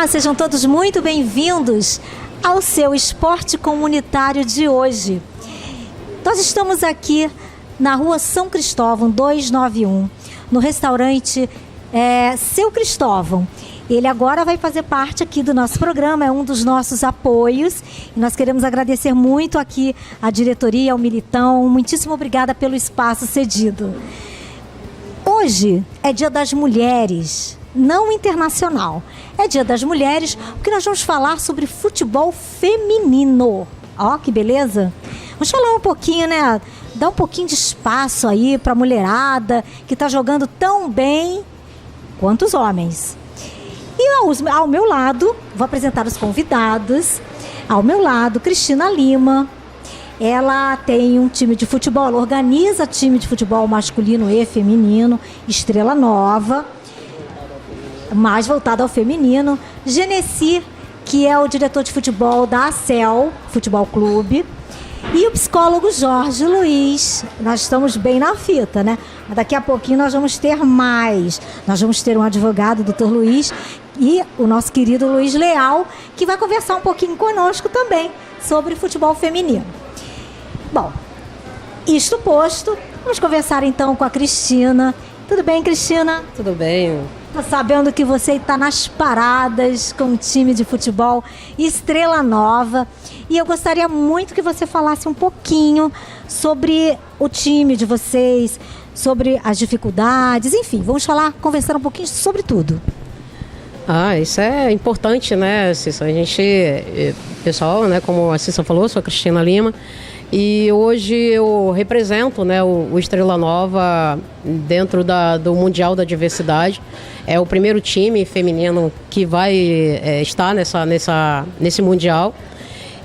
Olá, sejam todos muito bem-vindos ao seu Esporte Comunitário de hoje. Nós estamos aqui na rua São Cristóvão, 291, no restaurante Seu Cristóvão. Ele agora vai fazer parte aqui do nosso programa, é um dos nossos apoios. E nós queremos agradecer muito aqui à diretoria, ao Militão. Muitíssimo obrigada pelo espaço cedido. Hoje é Dia das Mulheres, não internacional. É Dia das Mulheres, porque nós vamos falar sobre futebol feminino. Ó, que beleza! Vamos falar um pouquinho, né? Dar um pouquinho de espaço aí para a mulherada que está jogando tão bem quanto os homens. E ao meu lado, vou apresentar os convidados. Ao meu lado, Cristina Lima. Ela tem um time de futebol, ela organiza time de futebol masculino e feminino, Estrela Nova, mais voltado ao feminino. Genesi, que é o diretor de futebol da ACEL Futebol Clube. E o psicólogo Jorge Luiz. Nós estamos bem na fita, né? Daqui a pouquinho nós vamos ter mais. Nós vamos ter um advogado, o Dr. Luiz, e o nosso querido Luiz Leal, que vai conversar um pouquinho conosco também sobre futebol feminino. Bom, isto posto, vamos conversar então com a Cristina. Tudo bem, Cristina? Tudo bem. Tô sabendo que você está nas paradas com o time de futebol Estrela Nova. E eu gostaria muito que você falasse um pouquinho sobre o time de vocês, sobre as dificuldades, enfim, vamos conversar um pouquinho sobre tudo. Isso é importante, né, Cissa? A gente, pessoal, né, como a Cissa falou, sou a Cristina Lima. E hoje eu represento, né, o Estrela Nova dentro do Mundial da Diversidade. É o primeiro time feminino que vai estar nesse Mundial.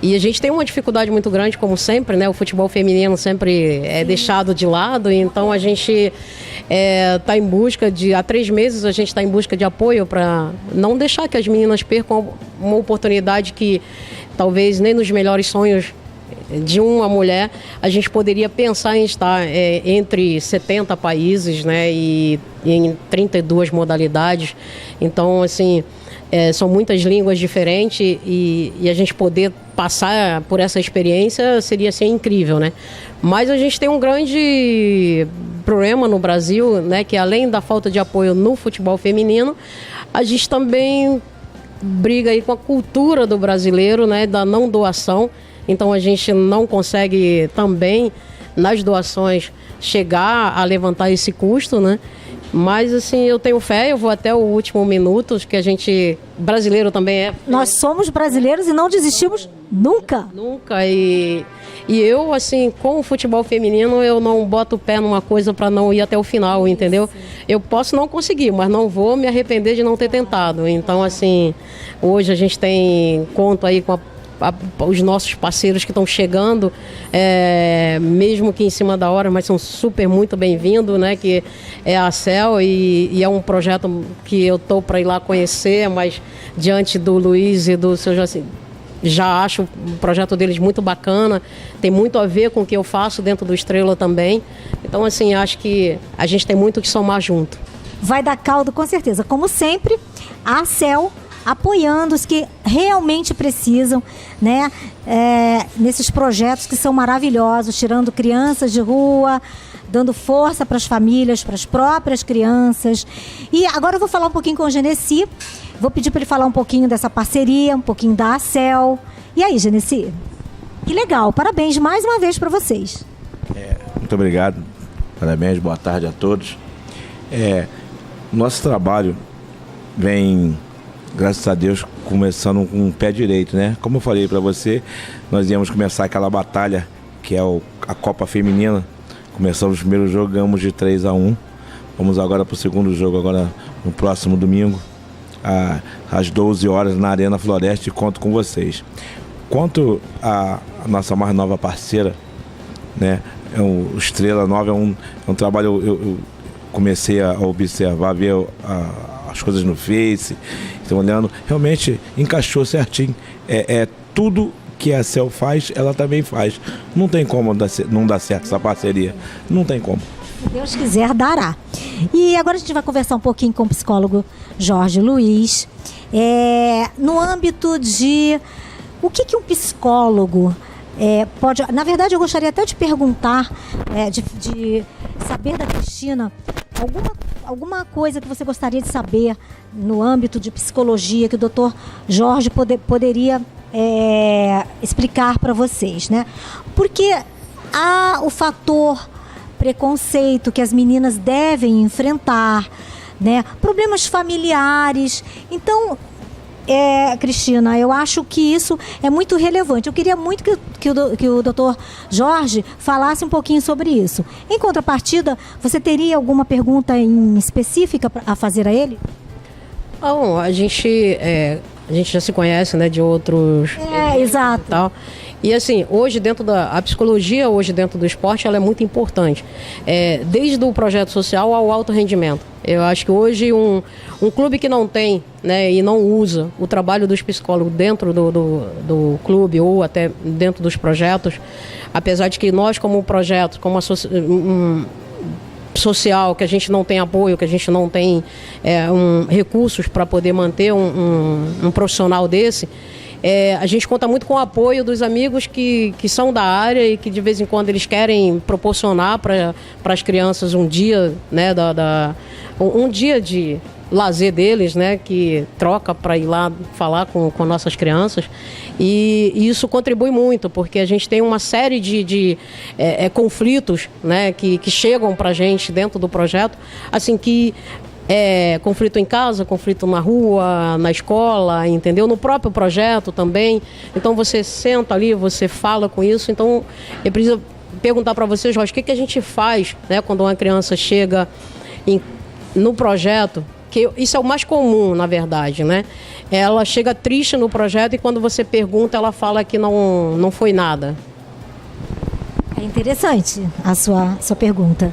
E a gente tem uma dificuldade muito grande, como sempre, né? O futebol feminino sempre é deixado de lado. Então a gente está em busca há 3 meses a gente está em busca de apoio para não deixar que as meninas percam uma oportunidade que talvez nem nos melhores sonhos de uma mulher a gente poderia pensar em estar entre 70 países, né, e em 32 modalidades. Então, assim, são muitas línguas diferentes e a gente poder passar por essa experiência seria, assim, incrível, né? Mas a gente tem um grande problema no Brasil, né, que além da falta de apoio no futebol feminino, a gente também briga aí com a cultura do brasileiro, né, da não doação. Então a gente não consegue também, nas doações, chegar a levantar esse custo, né? Mas assim, eu tenho fé, eu vou até o último minuto, que a gente, brasileiro também é. Nós somos brasileiros e não desistimos nunca. Nunca. E eu, assim, com o futebol feminino, eu não boto o pé numa coisa para não ir até o final, entendeu? Eu posso não conseguir, mas não vou me arrepender de não ter tentado. Então, assim, hoje a gente conto aí com os nossos parceiros que estão chegando, mesmo que em cima da hora, mas são super muito bem-vindos, né? Que é a ACEL e é um projeto que eu estou para ir lá conhecer, mas diante do Luiz e do seu Jaci, já acho o projeto deles muito bacana, tem muito a ver com o que eu faço dentro do Estrela também. Então, assim, acho que a gente tem muito que somar junto. Vai dar caldo, com certeza. Como sempre, a ACEL apoiando os que realmente precisam, né? Nesses projetos que são maravilhosos, tirando crianças de rua, dando força para as famílias, para as próprias crianças. E agora eu vou falar um pouquinho com o Genesi, vou pedir para ele falar um pouquinho dessa parceria, um pouquinho da ACEL. E aí, Genesi? Que legal, parabéns mais uma vez para vocês. Muito obrigado, parabéns, boa tarde a todos. Nosso trabalho vem, graças a Deus, começando com o pé direito, né? Como eu falei para você, nós íamos começar aquela batalha que é a Copa Feminina. Começamos o primeiro jogo, ganhamos de 3-1. Vamos agora para o segundo jogo, agora no próximo domingo, às 12 horas, na Arena Floresta, e conto com vocês. Quanto à nossa mais nova parceira, né? O Estrela Nova é um trabalho, eu comecei a observar, ver as coisas no Face, estão olhando, realmente encaixou certinho. Tudo que a ACEL faz, ela também faz. Não tem como não dar certo essa parceria. Não tem como. Se Deus quiser, dará. E agora a gente vai conversar um pouquinho com o psicólogo Jorge Luiz. no âmbito de o que um psicólogo pode... Na verdade, eu gostaria até de perguntar, de saber da Cristina alguma coisa que você gostaria de saber no âmbito de psicologia que o Dr. Jorge poderia explicar para vocês, né? Porque há o fator preconceito que as meninas devem enfrentar, né? Problemas familiares. Então, Cristina, eu acho que isso é muito relevante. Eu queria muito que o Dr. Jorge falasse um pouquinho sobre isso. Em contrapartida, você teria alguma pergunta em específica a fazer a ele? Bom, a gente já se conhece, né, de outros... Exato. E tal. E assim, hoje a psicologia hoje dentro do esporte, ela é muito importante. Desde o projeto social ao alto rendimento. Eu acho que hoje um clube que não tem, né, e não usa o trabalho dos psicólogos dentro do clube ou até dentro dos projetos, apesar de que nós como projeto, como social, que a gente não tem apoio, que a gente não tem recursos para poder manter um profissional desse, a gente conta muito com o apoio dos amigos que são da área e que de vez em quando eles querem proporcionar para as crianças um dia, né, um dia de lazer deles, né, que troca para ir lá falar com nossas crianças, e isso contribui muito, porque a gente tem uma série de conflitos, né, que chegam para a gente dentro do projeto, assim, que conflito em casa, conflito na rua, na escola, entendeu? No próprio projeto também. Então você senta ali, você fala com isso. Então eu preciso perguntar para vocês, Jorge, o que a gente faz, né, quando uma criança chega no projeto, que isso é o mais comum, na verdade, né? Ela chega triste no projeto e quando você pergunta, ela fala que não foi nada. É interessante a sua pergunta.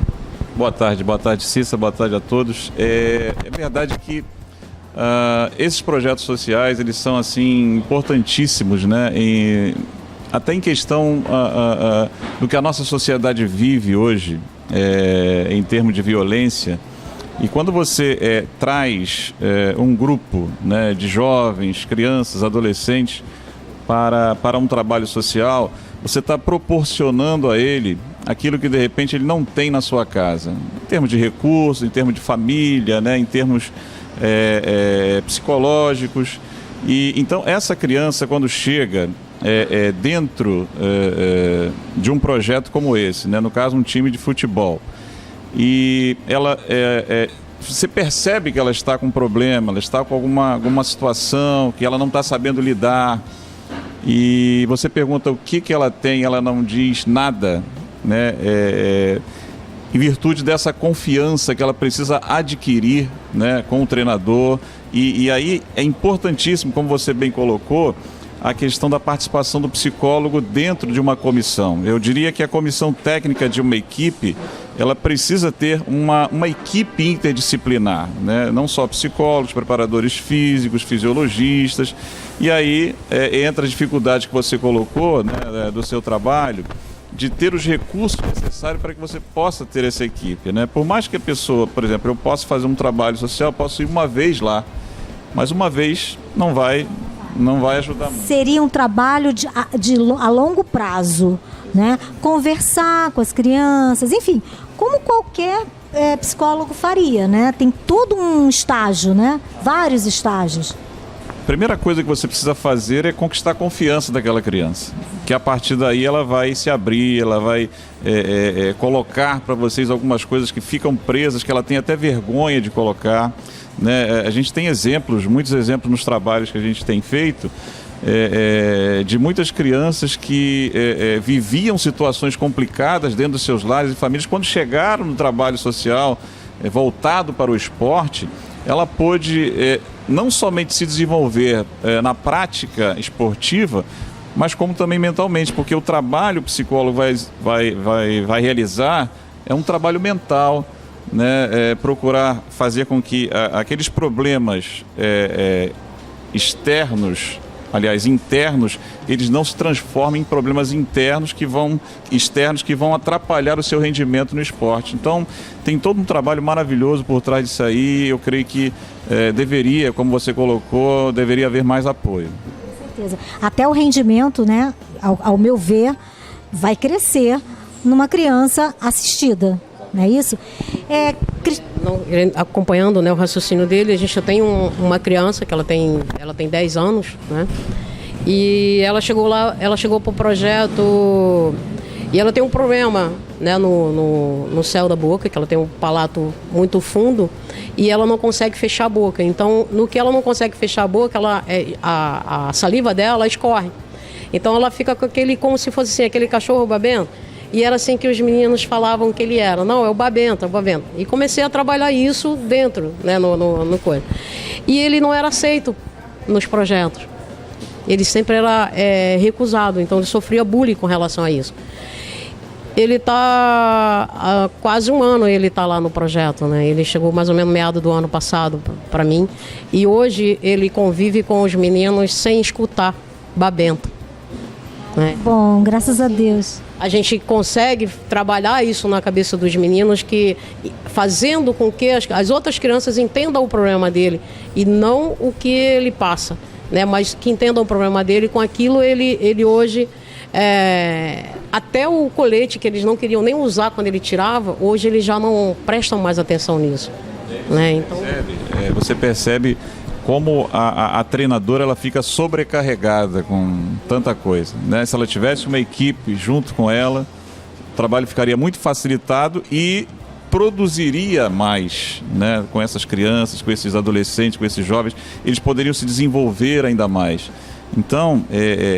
Boa tarde, Cissa, boa tarde a todos. É verdade que esses projetos sociais, eles são assim importantíssimos, né? Até em questão do que a nossa sociedade vive hoje, em termos de violência. E quando você traz um grupo, né, de jovens, crianças, adolescentes para um trabalho social, você está proporcionando a ele aquilo que de repente ele não tem na sua casa, em termos de recursos, em termos de família, né, em termos psicológicos. E então essa criança, quando chega dentro de um projeto como esse, né, no caso um time de futebol, e ela você percebe que ela está com um problema, ela está com alguma situação que ela não está sabendo lidar, e você pergunta o que ela tem, ela não diz nada, né? Em virtude dessa confiança que ela precisa adquirir, né, com o treinador. E aí é importantíssimo, como você bem colocou, a questão da participação do psicólogo dentro de uma comissão. Eu diria que a comissão técnica de uma equipe, ela precisa ter uma equipe interdisciplinar, né? Não só psicólogos, preparadores físicos, fisiologistas. E aí entra a dificuldade que você colocou, né, do seu trabalho, de ter os recursos necessários para que você possa ter essa equipe, né? Por mais que a pessoa, por exemplo, eu possa fazer um trabalho social, posso ir uma vez lá, mas uma vez não vai ajudar muito. Seria um trabalho a longo prazo, né? Conversar com as crianças, enfim, como qualquer psicólogo faria, né? Tem todo um estágio, né? Vários estágios. A primeira coisa que você precisa fazer é conquistar a confiança daquela criança, que a partir daí ela vai se abrir, ela vai colocar para vocês algumas coisas que ficam presas, que ela tem até vergonha de colocar, né? A gente tem muitos exemplos nos trabalhos que a gente tem feito, de muitas crianças que viviam situações complicadas dentro dos seus lares e famílias. Quando chegaram no trabalho social voltado para o esporte, ela pôde não somente se desenvolver na prática esportiva, mas como também mentalmente, porque o trabalho que o psicólogo vai realizar é um trabalho mental, né? Procurar fazer com que aqueles problemas internos, eles não se transformem em problemas externos que vão atrapalhar o seu rendimento no esporte. Então, tem todo um trabalho maravilhoso por trás disso aí. Eu creio que deveria, como você colocou, deveria haver mais apoio. Com certeza. Até o rendimento, né, ao meu ver, vai crescer numa criança assistida, não é isso? Acompanhando, né, o raciocínio dele, a gente tem uma criança que ela tem 10 anos, né? E ela chegou para o projeto e ela tem um problema, né, no céu da boca, que ela tem um palato muito fundo e ela não consegue fechar a boca. Então, no que ela não consegue fechar a boca, a saliva dela escorre. Então ela fica com como se fosse assim, aquele cachorro babento. E era assim que os meninos falavam que ele era. Não, é o babento, é o babento. E comecei a trabalhar isso dentro, né, no coisa. E ele não era aceito nos projetos. Ele sempre era recusado, então ele sofria bullying com relação a isso. Ele está há quase um ano, ele está lá no projeto, né? Ele chegou mais ou menos meado do ano passado para mim. E hoje ele convive com os meninos sem escutar babento. Né? Bom, graças a Deus. A gente consegue trabalhar isso na cabeça dos meninos, fazendo com que as outras crianças entendam o problema dele e não o que ele passa, né? Mas que entendam o problema dele. Com aquilo ele hoje, até o colete que eles não queriam nem usar quando ele tirava, hoje eles já não prestam mais atenção nisso. Né? Então... Você percebe como a treinadora ela fica sobrecarregada com tanta coisa, né? Se ela tivesse uma equipe junto com ela, o trabalho ficaria muito facilitado e produziria mais, né? Com essas crianças, com esses adolescentes, com esses jovens, eles poderiam se desenvolver ainda mais. Então,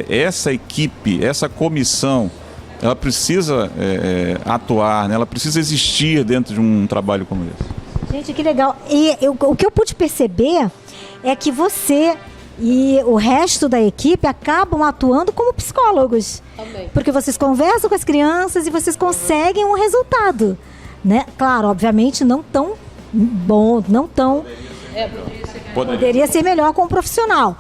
essa equipe, essa comissão, ela precisa atuar, né? Ela precisa existir dentro de um trabalho como esse. Gente, que legal. E o que eu pude perceber é que você e o resto da equipe acabam atuando como psicólogos. Também. Porque vocês conversam com as crianças e vocês conseguem um resultado, né? Claro, obviamente não tão bom, não tão... Poderia ser melhor com um profissional.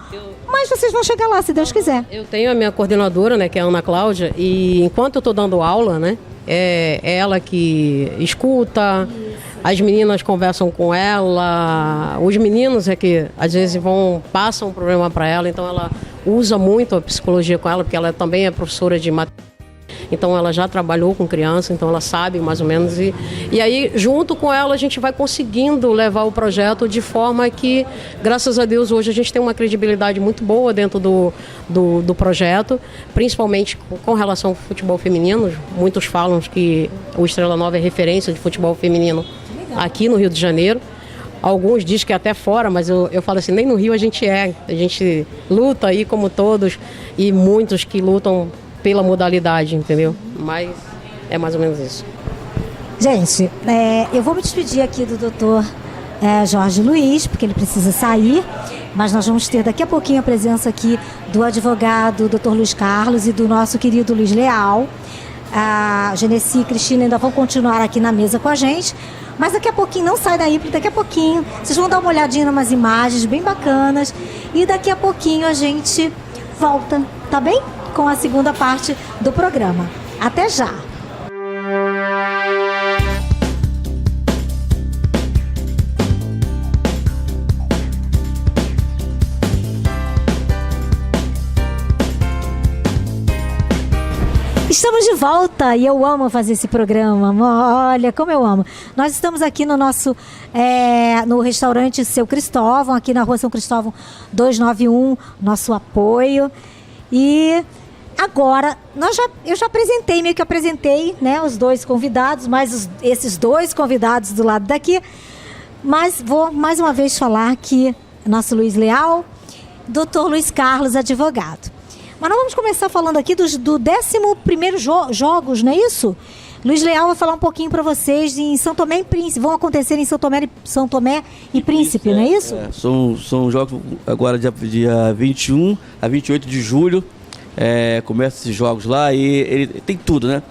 Mas vocês vão chegar lá, se Deus quiser. Eu tenho a minha coordenadora, né, que é a Ana Cláudia, e enquanto eu estou dando aula, né, é ela que escuta, as meninas conversam com ela, os meninos que às vezes passam um problema para ela, então ela usa muito a psicologia com ela, porque ela também é professora de matemática. Então ela já trabalhou com criança, então ela sabe mais ou menos. E aí, junto com ela, a gente vai conseguindo levar o projeto de forma que, graças a Deus, hoje a gente tem uma credibilidade muito boa dentro do projeto, principalmente com relação ao futebol feminino. Muitos falam que o Estrela Nova é referência de futebol feminino aqui no Rio de Janeiro. Alguns dizem que até fora, mas eu falo assim, nem no Rio a gente luta aí como todos, e muitos que lutam pela modalidade, entendeu? Mas é mais ou menos isso. Gente, eu vou me despedir aqui do doutor Jorge Luiz, porque ele precisa sair, mas nós vamos ter daqui a pouquinho a presença aqui do advogado doutor Luiz Carlos e do nosso querido Luiz Leal. A Genesi e Cristina ainda vão continuar aqui na mesa com a gente, mas daqui a pouquinho, não sai daí, porque daqui a pouquinho vocês vão dar uma olhadinha em umas imagens bem bacanas e daqui a pouquinho a gente volta, tá bem? Com a segunda parte do programa. Até já! Estamos de volta e eu amo fazer esse programa. Olha, como eu amo. Nós estamos aqui no nosso no restaurante Seu Cristóvão, aqui na rua São Cristóvão 291, nosso apoio. E agora, eu já apresentei, meio que apresentei, né, os dois convidados, mais esses dois convidados do lado daqui. Mas vou mais uma vez falar que nosso Luiz Leal, doutor Luiz Carlos, advogado. Mas nós vamos começar falando aqui do 11º Jogos, não é isso? Luiz Leal vai falar um pouquinho para vocês em São Tomé e Príncipe. Vão acontecer em São Tomé e Príncipe, não é isso? São jogos agora dia 21 a 28 de julho. Começa esses jogos lá e ele tem tudo, né?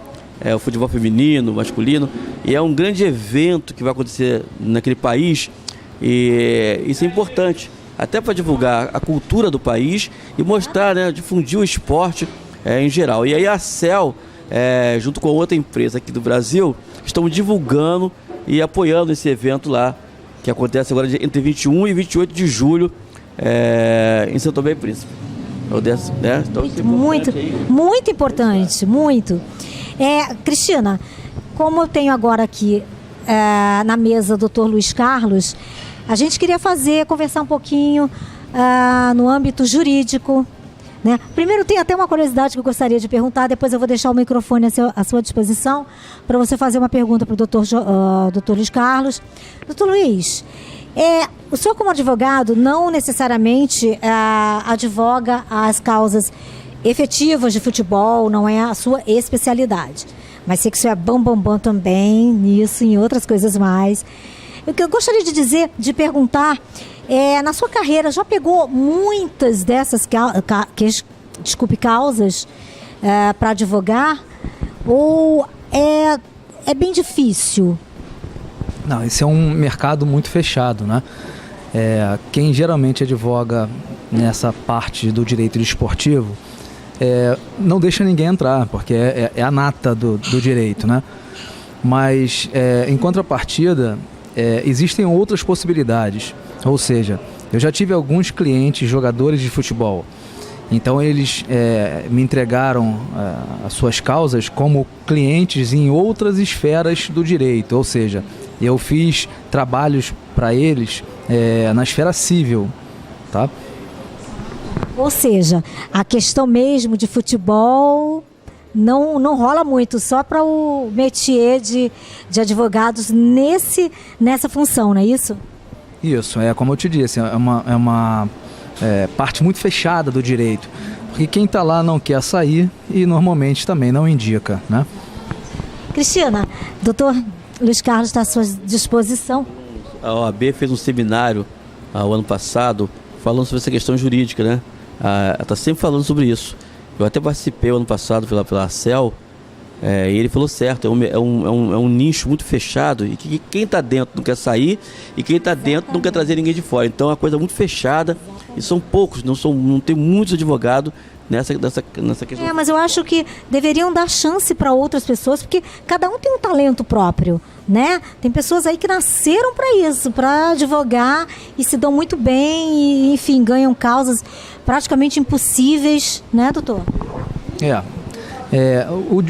O futebol feminino, masculino. E é um grande evento que vai acontecer naquele país. E isso é importante, até para divulgar a cultura do país e mostrar, né, difundir o esporte em geral. E aí a CEL, junto com outra empresa aqui do Brasil, estão divulgando e apoiando esse evento lá que acontece agora entre 21 e 28 de julho em São Tomé e Príncipe. Né? Então, muito importante, muito. Cristina, como eu tenho agora aqui na mesa o Dr. Luiz Carlos, a gente queria conversar um pouquinho no âmbito jurídico, né? Primeiro, tem até uma curiosidade que eu gostaria de perguntar, depois eu vou deixar o microfone à sua disposição para você fazer uma pergunta para o Dr. Luiz Carlos. Doutor Luiz, o senhor como advogado não necessariamente advoga as causas efetivas de futebol, não é a sua especialidade, mas sei que o senhor é bam também nisso e em outras coisas mais. O que eu gostaria de perguntar na sua carreira, já pegou muitas dessas causas para advogar? Ou é bem difícil? Não, esse é um mercado muito fechado, né? Quem geralmente advoga nessa parte do direito desportivo não deixa ninguém entrar, porque é a nata do direito, né? Mas, em contrapartida, existem outras possibilidades. Ou seja, eu já tive alguns clientes, jogadores de futebol. Então eles me entregaram as suas causas como clientes em outras esferas do direito. Ou seja, eu fiz trabalhos para eles na esfera civil, tá? Ou seja, a questão mesmo de futebol não rola muito, só para o métier de advogados nessa função, não é isso? Isso, como eu te disse, é uma parte muito fechada do direito, porque quem está lá não quer sair e normalmente também não indica, né? Cristina, doutor Luiz Carlos está à sua disposição. A OAB fez um seminário o ano passado falando sobre essa questão jurídica, né? Ela está sempre falando sobre isso. Eu até participei ano passado pela ACEL, e ele falou certo, é um nicho muito fechado e que quem está dentro não quer sair e quem está dentro não quer trazer ninguém de fora. Então é uma coisa muito fechada e são poucos, não tem muitos advogados nessa questão. Mas eu acho que deveriam dar chance para outras pessoas, porque cada um tem um talento próprio, né? Tem pessoas aí que nasceram para isso, para advogar e se dão muito bem e, enfim, ganham causas praticamente impossíveis, né, doutor?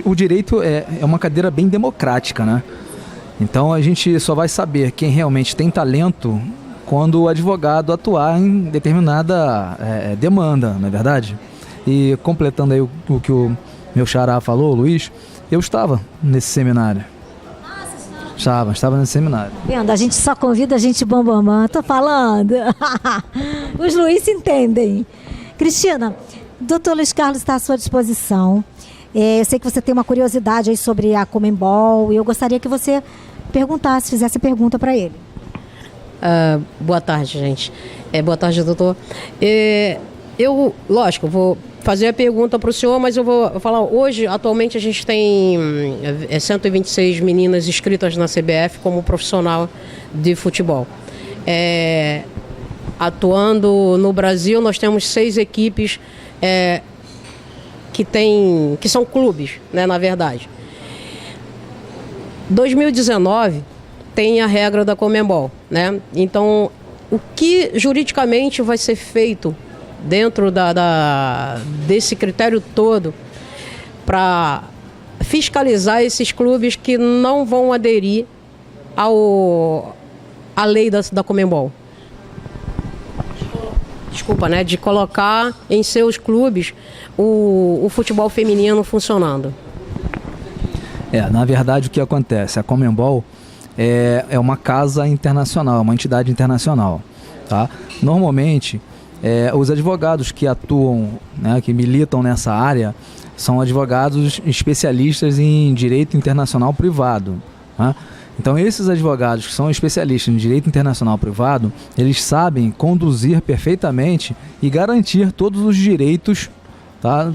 O direito é uma cadeira bem democrática, né? Então a gente só vai saber quem realmente tem talento quando o advogado atuar em determinada demanda, não é verdade? E completando aí o que o meu xará falou, Luiz, eu estava nesse seminário. Estava nesse seminário. Vendo, a gente só convida a gente bambamã, tô falando. Os Luiz se entendem. Cristina, doutor Luiz Carlos está à sua disposição. Eu sei que você tem uma curiosidade aí sobre a Conmebol e eu gostaria que você fizesse pergunta para ele. Boa tarde, gente. Boa tarde, doutor. Lógico, vou fazer a pergunta para o senhor, mas eu vou falar, hoje, atualmente, a gente tem 126 meninas inscritas na CBF como profissional de futebol. Atuando no Brasil, nós temos 6 equipes que são clubes, né, na verdade. 2019 tem a regra da Conmebol, né? Então, o que juridicamente vai ser feito dentro desse critério todo para fiscalizar esses clubes que não vão aderir à lei da Conmebol? Desculpa, né? De colocar em seus clubes o futebol feminino funcionando. Na verdade, o que acontece? A Conmebol é uma casa internacional, uma entidade internacional, tá? Normalmente, os advogados que atuam, né, que militam nessa área, são advogados especialistas em direito internacional privado, tá? Então, esses advogados que são especialistas em direito internacional privado, eles sabem conduzir perfeitamente e garantir todos os direitos, tá,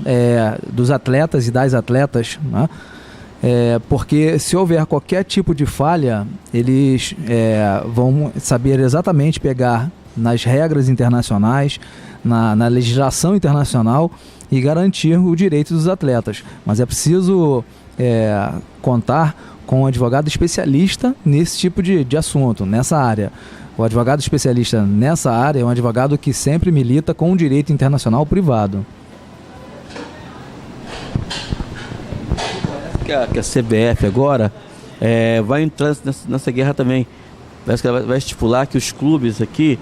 dos atletas e das atletas, né? Porque se houver qualquer tipo de falha, eles vão saber exatamente pegar nas regras internacionais, na legislação internacional e garantir o direito dos atletas. Mas é preciso contar com um advogado especialista nesse tipo de assunto, nessa área. O advogado especialista nessa área é um advogado que sempre milita com o direito internacional privado. Que a CBF agora vai entrar nessa guerra também. Parece que ela vai estipular que os clubes aqui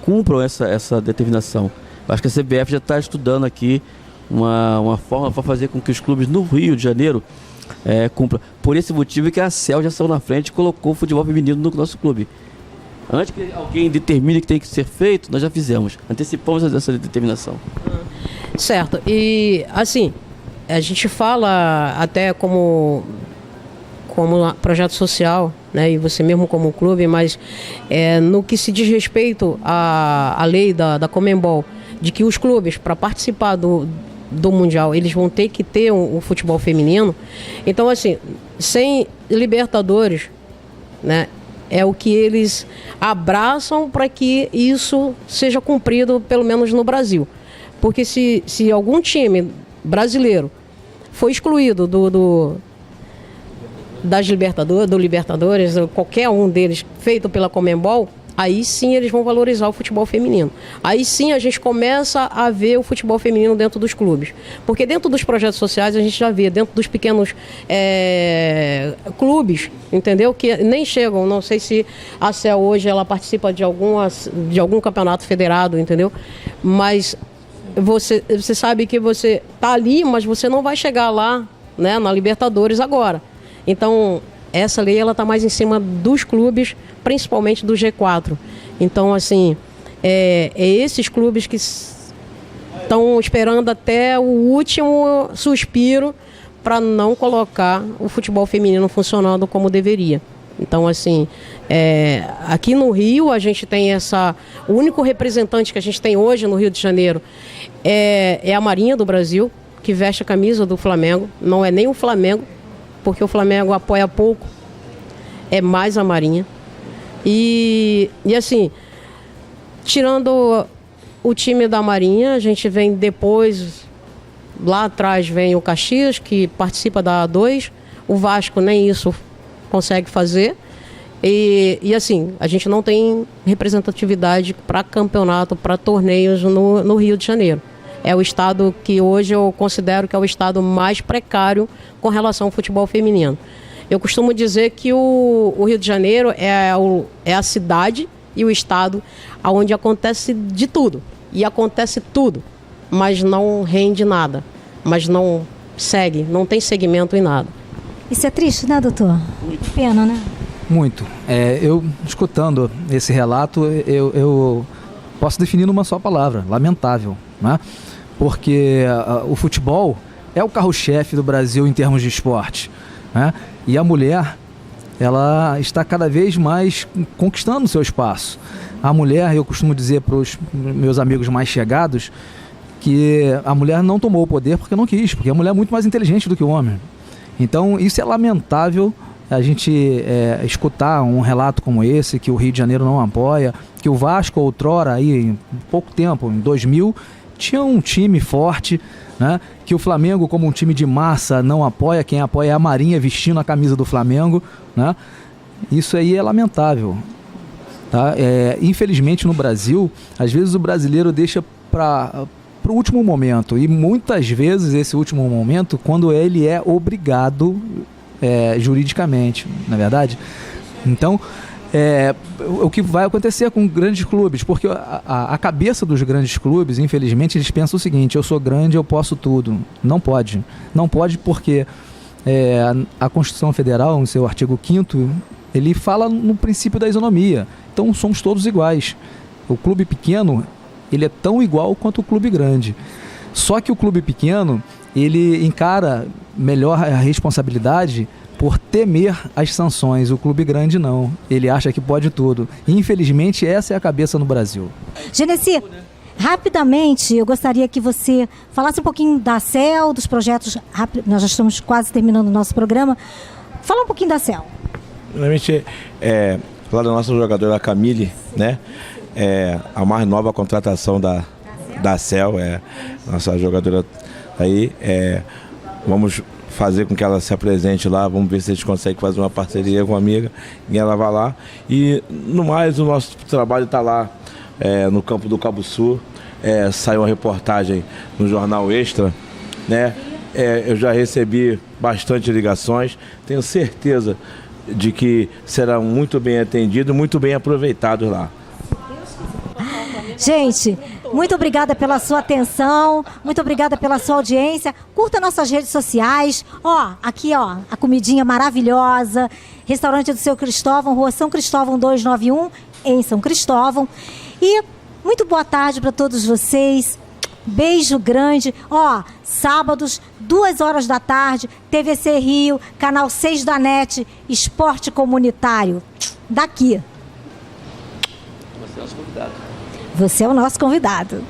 cumpram essa determinação. Acho que a CBF já está estudando aqui uma forma para fazer com que os clubes no Rio de Janeiro cumpram. Por esse motivo que a CEL já saiu na frente e colocou o futebol feminino no nosso clube. Antes que alguém determine que tem que ser feito, nós já fizemos. Antecipamos essa determinação. Certo. E, assim, a gente fala até como projeto social, né, e você mesmo como clube, mas no que se diz respeito à lei da Conmebol, de que os clubes, para participar do Mundial, eles vão ter que ter o futebol feminino. Então, assim, sem Libertadores, né, é o que eles abraçam para que isso seja cumprido, pelo menos no Brasil. Porque se algum time brasileiro for excluído do Libertadores, qualquer um deles feito pela Conmebol, aí sim eles vão valorizar o futebol feminino. Aí sim a gente começa a ver o futebol feminino dentro dos clubes. Porque dentro dos projetos sociais a gente já vê, dentro dos pequenos clubes, entendeu? Que nem chegam, não sei se a CEL hoje ela participa de algum campeonato federado, entendeu? Mas você sabe que você está ali, mas você não vai chegar lá, né, na Libertadores agora. Então, essa lei ela está mais em cima dos clubes, principalmente do G4. Então, assim, esses clubes que estão esperando até o último suspiro para não colocar o futebol feminino funcionando como deveria. Então, assim, aqui no Rio a gente tem o único representante que a gente tem hoje no Rio de Janeiro é a Marinha do Brasil, que veste a camisa do Flamengo. Não é nem o Flamengo, porque o Flamengo apoia pouco, é mais a Marinha. E assim, tirando o time da Marinha, a gente vem depois, lá atrás vem o Caxias, que participa da A2, o Vasco nem isso consegue fazer. E assim, a gente não tem representatividade para campeonato, para torneios no Rio de Janeiro. É o estado que hoje eu considero que é o estado mais precário com relação ao futebol feminino. Eu costumo dizer que o Rio de Janeiro é a cidade e o estado onde acontece de tudo. E acontece tudo, mas não rende nada. Mas não segue, não tem segmento em nada. Isso é triste, né, doutor? Que pena, né? Muito. Eu, escutando esse relato, eu posso definir numa só palavra: lamentável, né? Porque o futebol é o carro-chefe do Brasil em termos de esporte, né? E a mulher, ela está cada vez mais conquistando o seu espaço. A mulher, eu costumo dizer para os meus amigos mais chegados, que a mulher não tomou o poder porque não quis, porque a mulher é muito mais inteligente do que o homem. Então, isso é lamentável, a gente escutar um relato como esse, que o Rio de Janeiro não apoia, que o Vasco outrora, aí, em pouco tempo, em 2000, tinha um time forte, né? Que o Flamengo, como um time de massa, não apoia. Quem apoia é a Marinha vestindo a camisa do Flamengo, né? Isso aí é lamentável, tá? Infelizmente no Brasil, às vezes o brasileiro deixa para o último momento, e muitas vezes esse último momento quando ele é obrigado juridicamente, na verdade. Então, o que vai acontecer com grandes clubes, porque a cabeça dos grandes clubes, infelizmente, eles pensam o seguinte: eu sou grande, eu posso tudo. Não pode. Não pode porque a Constituição Federal, no seu artigo 5º, ele fala no princípio da isonomia. Então, somos todos iguais. O clube pequeno, ele é tão igual quanto o clube grande. Só que o clube pequeno, ele encara melhor a responsabilidade por temer as sanções. O clube grande não. Ele acha que pode tudo. Infelizmente, essa é a cabeça no Brasil. Genesi, rapidamente, eu gostaria que você falasse um pouquinho da CEL, dos projetos. Nós já estamos quase terminando o nosso programa. Fala um pouquinho da CEL. Realmente, falar da nossa jogadora Camille, né? A mais nova contratação da CEL, nossa jogadora aí. Vamos fazer com que ela se apresente lá. Vamos ver se a gente consegue fazer uma parceria com a amiga e ela vai lá. E no mais, o nosso trabalho está lá no campo do Cabo Sul. Saiu uma reportagem no Jornal Extra, né? Eu já recebi bastante ligações. Tenho certeza de que será muito bem atendido, muito bem aproveitado lá. Gente, muito obrigada pela sua atenção, muito obrigada pela sua audiência. Curta nossas redes sociais. Aqui, a comidinha maravilhosa. Restaurante do Seu Cristóvão, Rua São Cristóvão 291, em São Cristóvão. E muito boa tarde para todos vocês. Beijo grande. Sábados, 2 horas da tarde, TVC Rio, canal 6 da NET, Esporte Comunitário. Daqui. Você é nosso convidado. Você é o nosso convidado.